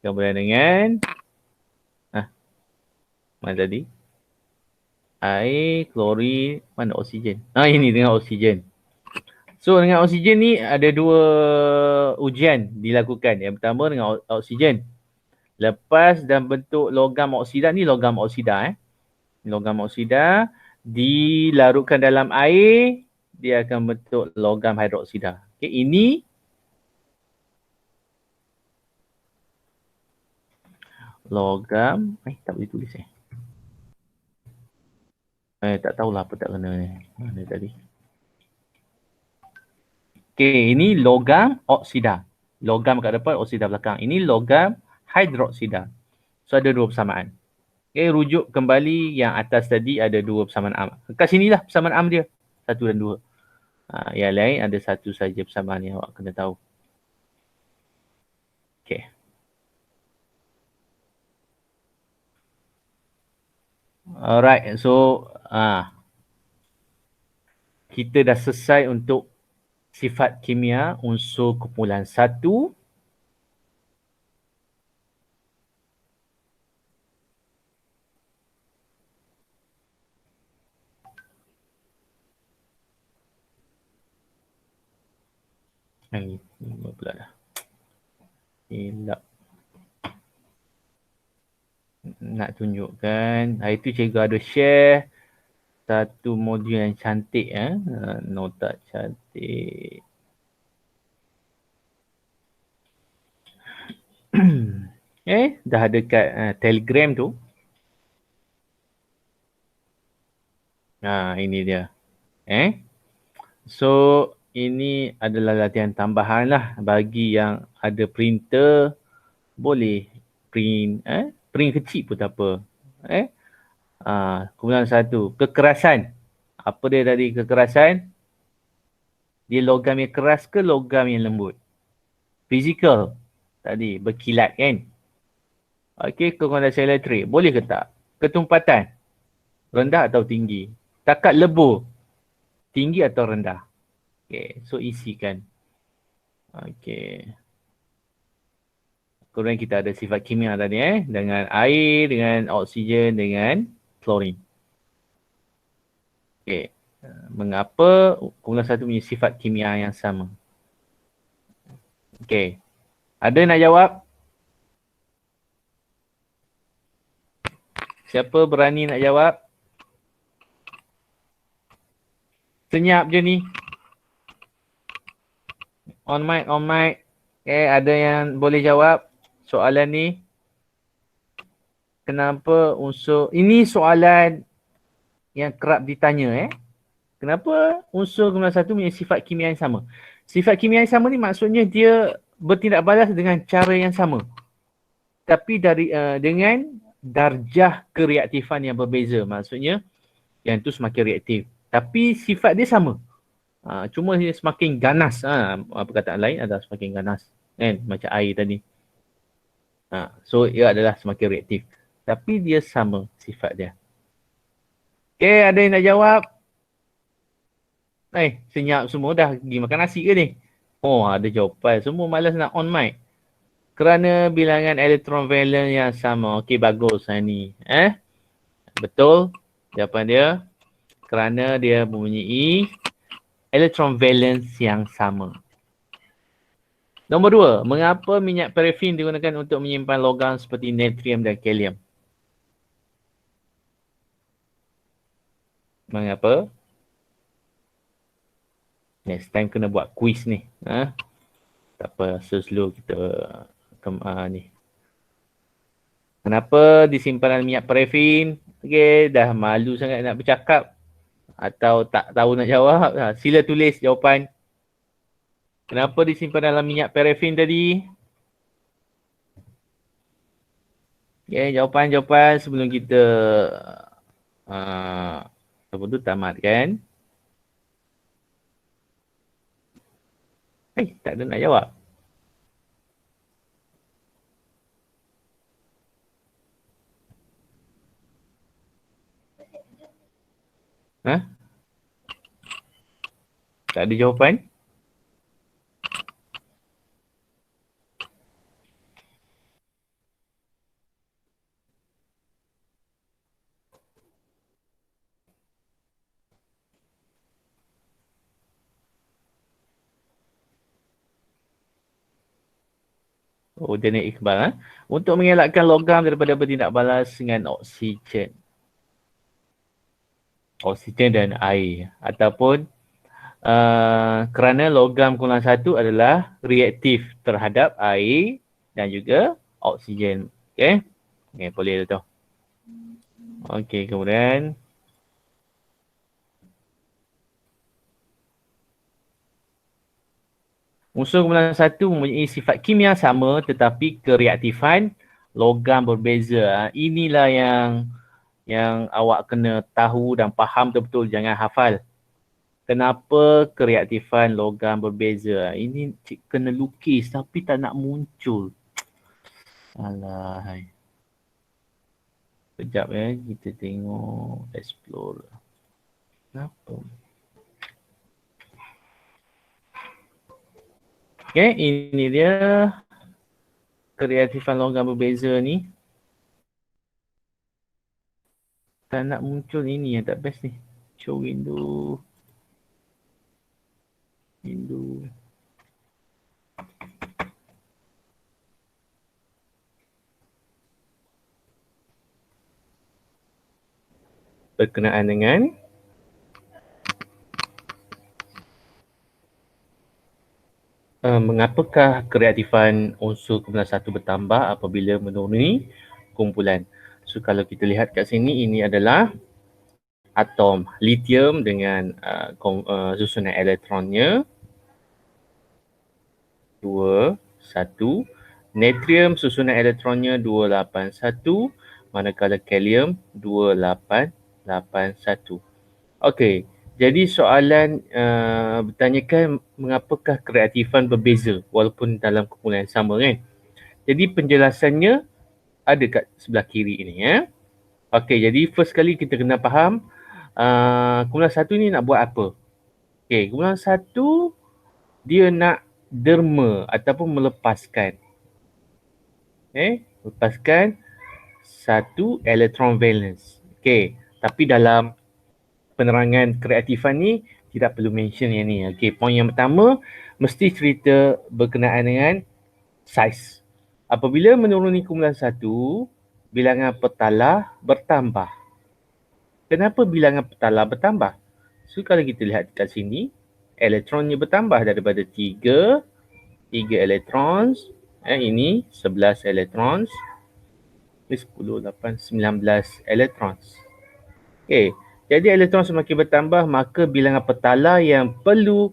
kemudian dengan mana tadi? Air, klorin, mana oksigen? Ini dengan oksigen. So dengan oksigen ni ada 2 ujian dilakukan. Yang pertama dengan oksigen. Lepas dalam bentuk logam oksida ni, logam oksida logam oksida dilarutkan dalam air, dia akan bentuk logam hidroksida. Okay, ini logam, tak boleh tulis tak tahulah apa tak kena ni. Mana tadi? Okay, ini logam oksida. Logam kat depan, oksida belakang. Ini logam hidroksida. So ada 2 persamaan. Okay, rujuk kembali yang atas tadi ada 2 persamaan am. Kat sinilah persamaan am dia. 1 dan 2. Yang lain ada 1 saja persamaan yang awak kena tahu. Okay. Alright, so kita dah selesai untuk sifat kimia unsur kumpulan 1. Ini pula dah. Hilap. Nak tunjukkan. Hari tu cikgu ada share satu modul yang cantik nota cantik. Dah ada kat Telegram tu. Ini dia. So ini adalah latihan tambahan lah bagi yang ada printer, boleh print print kecil pun tak apa. Kumpulan 1, kekerasan. Apa dia tadi kekerasan? Dia logam yang keras ke logam yang lembut? Physical tadi berkilat kan? Okey, kekondensasi elektrik boleh ke tak? Ketumpatan rendah atau tinggi? Takat lebur tinggi atau rendah? Okey, so isikan. Okey. Kemudian kita ada sifat kimia tadi dengan air, dengan oksigen, dengan klorin. Okey. Mengapa kumpulan 1 punya sifat kimia yang sama? Okey. Ada nak jawab? Siapa berani nak jawab? Senyap je ni. On mic, on mic. Okay, ada yang boleh jawab soalan ni? Kenapa unsur, ini soalan yang kerap ditanya Kenapa unsur kumpulan 1 punya sifat kimia yang sama? Sifat kimia yang sama ni maksudnya dia bertindak balas dengan cara yang sama. Tapi dengan darjah kereaktifan yang berbeza. Maksudnya yang tu semakin reaktif. Tapi sifat dia sama. Cuma dia semakin ganas. Perkataan lain adalah semakin ganas. Kan? Macam air tadi. So ia adalah semakin reaktif. Tapi dia sama sifat dia. Okay, ada yang nak jawab? Senyap semua dah pergi makan nasi ke ni? Oh, ada jawapan. Semua malas nak on mic. Kerana bilangan elektron valence yang sama. Okey, bagus ni. Betul jawapan dia. Kerana dia mempunyai elektron valence yang sama. Nombor 2, mengapa minyak parafin digunakan untuk menyimpan logam seperti natrium dan kalium? Mengapa? Next time kena buat quiz ni. Tak apa, slow kita ni. Kenapa di simpanan minyak parafin? Okey, dah malu sangat nak bercakap. atau tak tahu nak jawab, sila tulis jawapan. Kenapa disimpan dalam minyak parafin tadi? Okay, jawapan-jawapan sebelum kita apa tu tamatkan. Tak ada nak jawab. Tak ada jawapan? Oh, Daniel Iqbal. Untuk mengelakkan logam daripada bertindak balas dengan oksigen. Oksigen dan air. Ataupun kerana logam kumpulan 1 adalah reaktif terhadap air dan juga oksigen. Okay. Okay, boleh tu. Okay, kemudian. Unsur kumpulan 1 mempunyai sifat kimia sama tetapi kereaktifan logam berbeza. Inilah yang awak kena tahu dan faham betul-betul, jangan hafal. Kenapa kereaktifan logam berbeza? Ini cik kena lukis tapi tak nak muncul. Alah. Sekejap kita tengok explore. Kenapa? Okay, ini dia kereaktifan logam berbeza ni. Tak nak muncul, ini yang tak best ni. Show window. Berkenaan dengan mengapakah kereaktifan unsur kumpulan 1 bertambah apabila menuruni kumpulan. So kalau kita lihat kat sini, ini adalah atom lithium dengan susunan elektronnya 2, 1. Natrium susunan elektronnya 281, manakala kalium 2881. Okey, jadi soalan bertanyakan mengapakah kereaktifan berbeza walaupun dalam kumpulan yang sama kan. Jadi penjelasannya ada kat sebelah kiri ini ya. Okey, jadi first kali kita kena faham kumpulan 1 ni nak buat apa. Okey, kumpulan 1 dia nak derma ataupun melepaskan. Lepaskan satu elektron valence. Okey, tapi dalam penerangan kereaktifan ni tidak perlu mention yang ni. Okey, poin yang pertama mesti cerita berkenaan dengan saiz. Apabila menuruni kumpulan 1, bilangan petalah bertambah. Kenapa bilangan petalah bertambah? So kalau kita lihat kat sini, elektronnya bertambah daripada 3 elektron. Ini 11 elektron. Ini 10, 8, 19 elektron. Okey. Jadi elektron semakin bertambah, maka bilangan petala yang perlu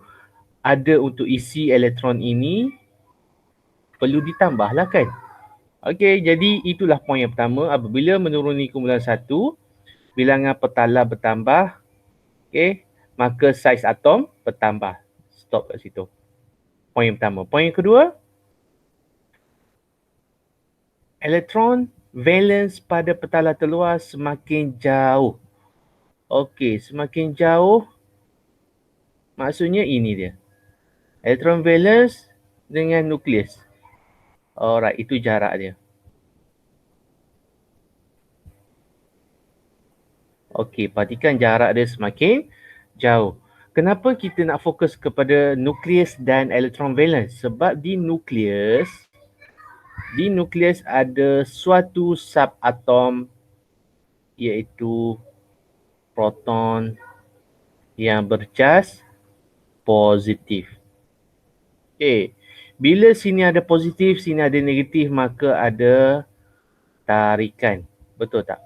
ada untuk isi elektron ini perlu ditambahlah kan. Okey, jadi itulah poin yang pertama. Apabila menuruni kumpulan 1, bilangan petala bertambah, okey, maka saiz atom bertambah. Stop kat situ. Poin yang pertama. Poin yang kedua, elektron valence pada petala terluar semakin jauh. Okey, semakin jauh maksudnya ini dia. Elektron valence dengan nukleus. Alright, itu jarak dia. Okey, perhatikan jarak dia semakin jauh. Kenapa kita nak fokus kepada nukleus dan elektron valence? Sebab di nukleus ada suatu subatom iaitu proton yang bercas positif. Okey, bila sini ada positif, sini ada negatif, maka ada tarikan. Betul tak?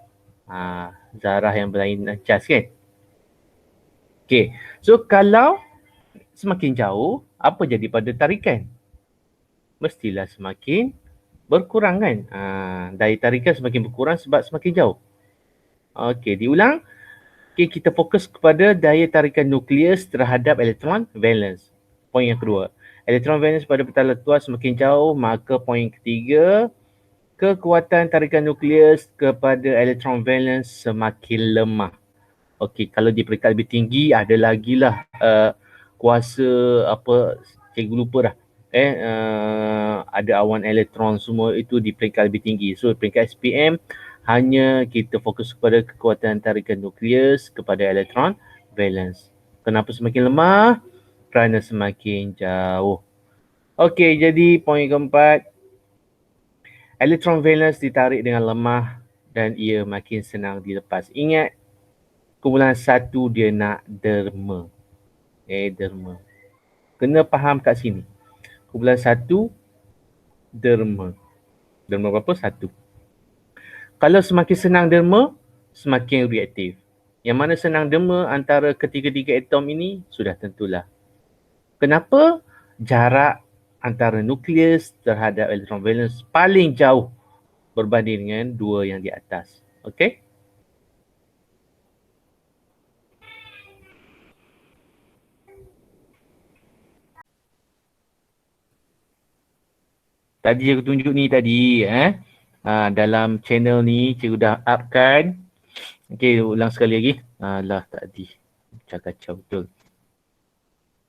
Zarah yang berlainan cas kan? Okey. So kalau semakin jauh, apa jadi pada tarikan? Mestilah semakin berkurang kan? Daya tarikan semakin berkurang sebab semakin jauh. Okey, diulang. Okey, kita fokus kepada daya tarikan nukleus terhadap elektron valence. Poin yang kedua. Elektron valence pada petala tuas semakin jauh, maka poin ketiga, kekuatan tarikan nukleus kepada elektron valence semakin lemah. Okey, kalau di peringkat lebih tinggi ada lagi lah kuasa apa, cikgu lupa dah. Ada awan elektron semua itu di peringkat lebih tinggi. So peringkat SPM hanya kita fokus kepada kekuatan tarikan nukleus kepada elektron valence. Kenapa semakin lemah? Kerana semakin jauh. Okey, jadi poin keempat, elektron valence ditarik dengan lemah dan ia makin senang dilepas. Ingat, kumpulan 1 dia nak derma. Derma. Kena faham kat sini. Kumpulan 1 derma. Derma berapa? 1. Kalau semakin senang derma, semakin reaktif. Yang mana senang derma antara ketiga-tiga atom ini sudah tentulah. Kenapa? Jarak antara nukleus terhadap elektron valence paling jauh berbanding dengan dua yang di atas. Okey? Tadi aku tunjuk ni tadi dalam channel ni cikgu dah up kan. Okey, ulang sekali lagi. Lah tadi. Kacau betul.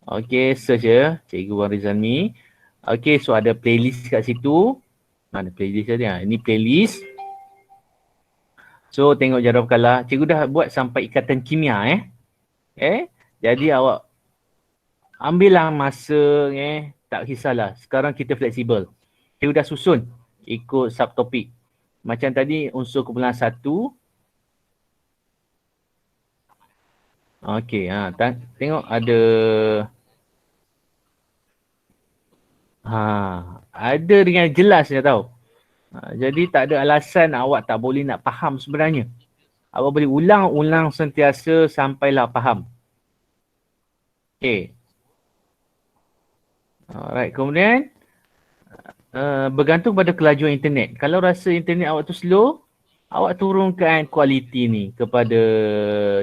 Okey, search ya. Cikgu Wan Rizalmi. Okey, so ada playlist kat situ. Mana playlist tadi? Ini playlist. So tengok jadual perkala. Cikgu dah buat sampai ikatan kimia Jadi awak ambillah masa tak kisahlah. Sekarang kita fleksibel. Cikgu dah susun ikut subtopik. Macam tadi unsur kumpulan 1. Okey, tengok ada ada dengan jelas dia tahu. Jadi tak ada alasan awak tak boleh nak faham sebenarnya. Awak boleh ulang-ulang sentiasa sampailah faham. Okey. Alright, kemudian bergantung pada kelajuan internet. Kalau rasa internet awak tu slow, awak turunkan kualiti ni kepada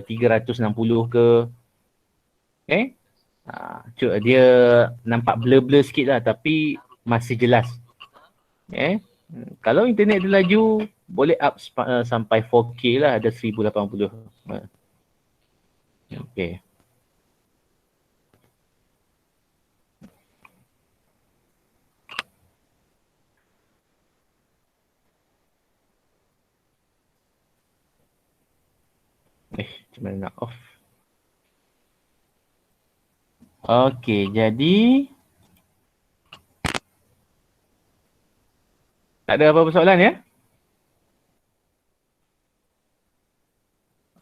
360 ke. Dia nampak blur-blur sikit lah tapi masih jelas. Kalau internet dia laju, boleh up sampai 4K lah, ada 1080. Okey. Macam mana nak off? Okey, jadi tak ada apa-apa soalan ya?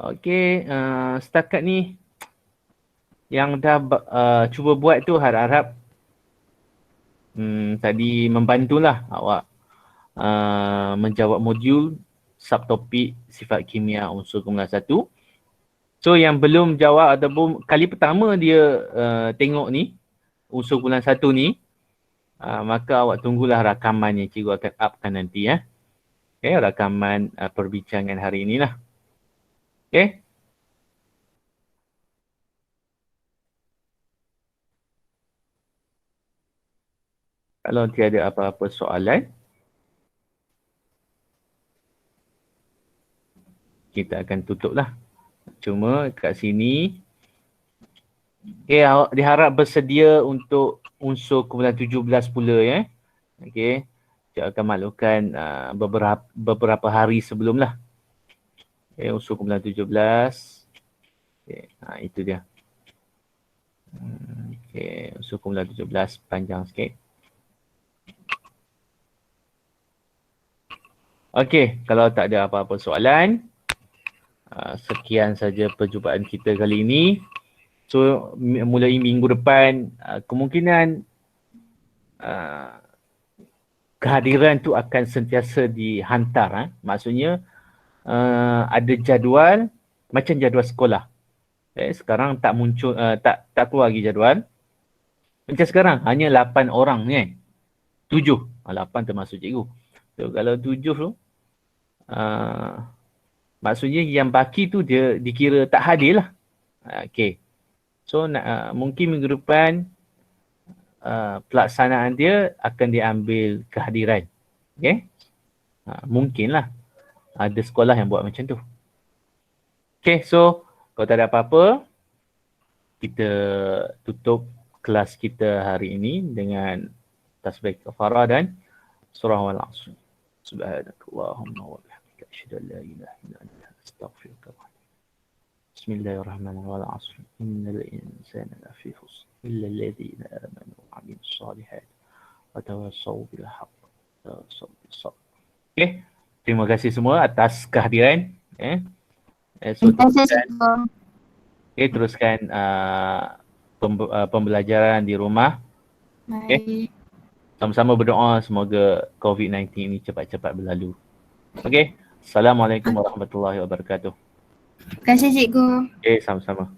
Okey, setakat ni yang dah cuba buat tu harap-harap tadi membantulah awak menjawab modul subtopik sifat kimia unsur kumpulan 1. So yang belum jawab ataupun kali pertama dia tengok ni unsur kumpulan 1 ni, maka awak tunggulah rakamannya, cikgu akan upkan nanti ya. Rakaman perbincangan hari inilah. Okey. Kalau tiada apa-apa soalan, kita akan tutuplah. Cuma kat sini awak diharap bersedia untuk unsur kumpulan 17 pula ya. Okey. Saya akan maklumkan beberapa hari sebelum lah. Unsur kumpulan 17. Itu dia. Unsur kumpulan 17 panjang sikit. Okey, kalau tak ada apa-apa soalan, sekian saja perjumpaan kita kali ini. So mulai minggu depan kemungkinan kehadiran tu akan sentiasa dihantar. Maksudnya ada jadual macam jadual sekolah. Sekarang tak muncul, tak keluar lagi jadual. Macam sekarang hanya 8 orang ni. 7. 8 termasuk cikgu. So kalau 7 tu maksudnya yang baki tu dia dikira tak hadir lah. Okay. So mungkin minggu depan pelaksanaan dia akan diambil kehadiran. Okay. Mungkinlah ada sekolah yang buat macam tu. Okay, so kalau tak ada apa-apa, kita tutup kelas kita hari ini dengan tasbih kafarah dan surah Al-Asr. Subhanakallahumma wa bihamdika asyhadu an la ilaha illa anta astaghfiruka wa atubu ilaik. Bismillahirrahmanirrahim. Wal-'asr innal insana lafi khusr illa alladhina amanu wa 'amilus solihat wa tawassaw bil haqq wa tawassaw bis sabr. Okay, terima kasih semua atas kehadiran. So, teruskan pembelajaran di rumah. Okay. Sama-sama berdoa semoga COVID-19 ini cepat-cepat berlalu. Okay. Assalamualaikum warahmatullahi wabarakatuh. Terima kasih cikgu. Okay, sama-sama.